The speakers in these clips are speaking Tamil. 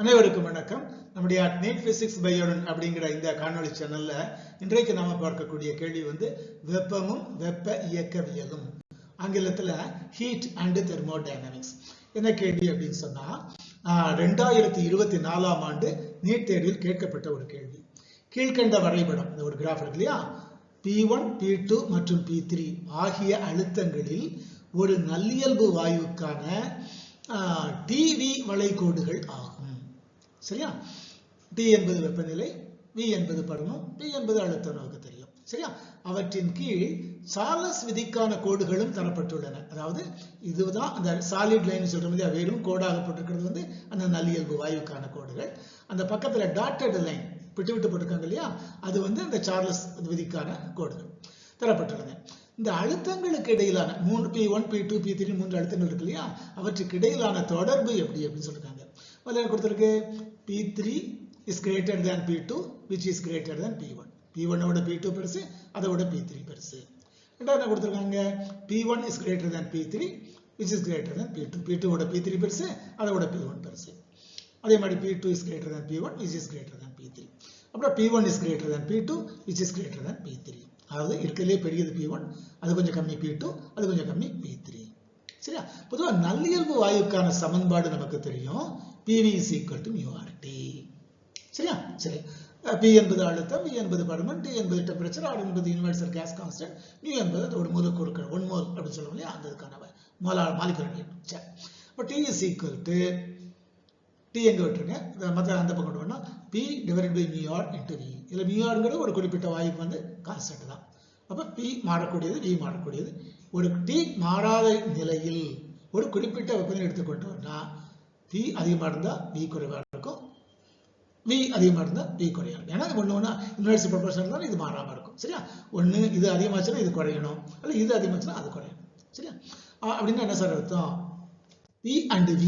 அனைவருக்கும் வணக்கம். நம்முடைய நீட் பிசிக்ஸ் பயோடன் அப்படிங்கிற இந்த காணொளி சேனல்ல இன்றைக்கு நாம பார்க்கக்கூடிய கேள்வி வெப்பமும் வெப்ப இயக்கவியலும், ஆங்கிலத்துல ஹீட் அண்ட் தெர்மோடைனமிக்ஸ். என்ன கேள்வி அப்படின்னு சொன்னா 2024ஆம் ஆண்டு நீட் தேர்வில் கேட்கப்பட்ட ஒரு கேள்வி. கீழ்கண்ட வரைபடம், இந்த ஒரு கிராஃப் இருக்கு இல்லையா, P1, P2 மற்றும் P3 ஆகிய அழுத்தங்களில் ஒரு நல்லியல்பு வாயுக்கான டிவி வளைகோடுகள் ஆகும். சரியா? T என்பது வெப்பநிலை, V என்பது பருமன், P என்பது அழுத்தம், நமக்கு தெரியும். சரியா? அவற்றின் கீழ் சார்லஸ் விதிக்கான கோடுகளும் தரப்பட்டுள்ளன. அதாவது இதுதான் அந்த சாலிட் லைன் சொல்ற மாதிரி வெறும் கோடாக போட்டிருக்கிறது அந்த நல்லியல்பு வாயுக்கான கோடுகள். அந்த பக்கத்துல டாட்டட் லைன் விட்டு விட்டு போட்டிருக்காங்க இல்லையா, அது அந்த சார்லஸ் விதிக்கான கோடுகள் தரப்பட்டுள்ளன. இந்த அழுத்தங்களுக்கு இடையிலான P1, P2, P3 மூன்று அழுத்தங்கள் இருக்கு இல்லையா, அவற்றுக்கு இடையிலான தொடர்பு எப்படி அப்படின்னு சொல்லிருக்காங்க. கொடுத்திருக்கு P3 is greater than P2 which is greater than P1. P1 ஓட P2 பெருசு, அதோட P3 பெருசு. ரெண்டாவது கொடுத்திருக்காங்க P1 is greater than P3 which is greater than P2. P2 ஓட P3 பெருசு, அதோட P1 பெருசு. அதே மாதிரி P2 is greater than P1 which is greater than P3. அப்புறம் P1 is greater than P2 which is greater than P3. அதாவது இருக்கலே பெரியது P1, அது கொஞ்சம் கம்மி P2, அது கொஞ்சம் கம்மி P3. சரியா? பொதுவா நல்லியல்பு வாயுக்கான சமன்பாடு நமக்கு தெரியும், PV is equal to mu RT. சரியா? சரி, P என்பது அழுத்தம், V என்பது பருமன், T என்பது டெம்பரேச்சர், R என்பது யுனிவர்சல் கேஸ் கான்ஸ்டன்ட், mu என்பது அதோட மூலக்கூறுகள் 1 mole அப்படின்னு சொல்லுவோம் இல்லையா, அதுக்கான மாலிகுலர் வெயிட். சரி, இப்போ T is equal to T எங்க விட்டுருங்க, மற்ற அந்த பக்கம் கொண்டு வரணும், P divided by mu R into V. இதுல mu Rங்கிறது ஒரு குறிப்பிட்ட வாயுக்கு கான்ஸ்டன்ட் தான். அப்ப P மாறக்கூடியது, V மாறக்கூடியது. ஒரு T மாறாத நிலையில் ஒரு குறிப்பிட்ட வெப்பநிலை எடுத்துக்கொண்டோம்னா P அதிகமா இருந்தா V குறைவா இருக்கும், V அதிகமா இருந்தா V குறையா இருக்கும். ஏன்னா ஒண்ணு இன்வெர்ஸ் ப்ரொபோர்ஷனல் இருந்தாலும் இது மாறாம இருக்கும். சரியா? ஒண்ணு இது அதிகமாச்சுன்னா இது குறையணும், அல்ல இது அதிகமாச்சுன்னா அது குறையணும். சரியா? அப்படின்னு என்ன சார் அர்த்தம்? P and V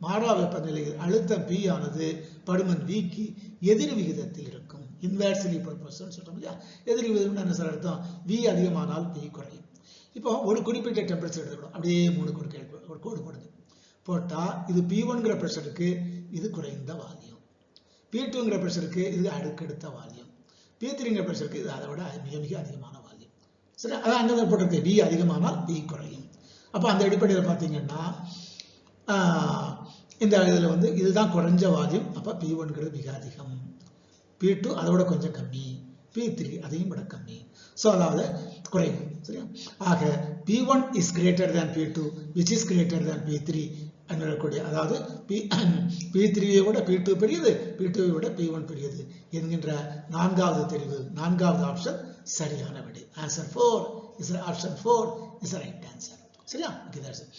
மாறா வெப்பநிலையில் அழுத்தம் P ஆனது பருமன் V க்கு எதிர் விகிதத்தில் இருக்கும். இன்வெர்ஸ்லி ப்ரொபோர்ஷனல் சொல்றோம் இல்லையா, எதிர் விகிதம் என்ன சார் அர்த்தம்? V அதிகமானால் P குறையும். இப்போ ஒரு குறிப்பிட்ட டெம்பரேச்சர் எடுக்கணும், அப்படியே ஒரு கோடு போடுங்க. போட்டா இது P1ங்கிற பிரஷருக்கு இது குறைந்த வால்யூம், P2ங்கிற பிரஷருக்கு இது அடுக்கடுத்த வால்யூம், P3ங்கிற பிரஷருக்கு இது அதை விட மிக மிக அதிகமான வால்யூம். சரி, அதான் அங்கே போட்டிருக்கு V அதிகமானால் P குறையும். அப்போ அந்த அடிப்படையில் பார்த்தீங்கன்னா இந்த இதுல இதுதான் குறைஞ்ச வால்யூம். அப்ப P1ங்கிறது மிக அதிகம், P2 அதோட கொஞ்சம் கம்மி, P3 அதையும் விட கம்மி. சோ அதாவது குறையும். சரியா? ஆக P1 is greater than P2 which is greater than P3 என்னக்கூடிய, அதாவது P3 விட P2 பெரியது, P2 விட P1 பெரியது என்கின்ற நான்காவது தெரிவு, நான்காவது ஆப்ஷன் சரியான விடை. Answer 4 is option 4 is the right answer. சரியா? Okay, that's it.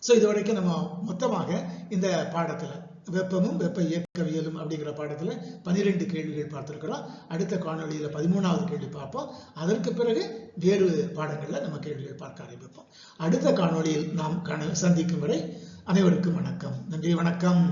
சோ இதுவரைக்கும் நம்ம மொத்தமாக இந்த பாடத்துல வெப்பமும் வெப்ப இயக்கவியலும் அப்படிங்கிற பாடத்துல 12 கேள்விகள் பார்த்திருக்கிறோம். அடுத்த காணொளியில 13வது கேள்வி பார்ப்போம். அதற்கு பிறகு வேறு பாடங்கள்ல நம்ம கேள்விகள் பார்க்க ஆரம்பிப்போம். அடுத்த காணொளியில் நாம் சந்திக்கும் வரை அனைவருக்கும் வணக்கம். நன்றி, வணக்கம்.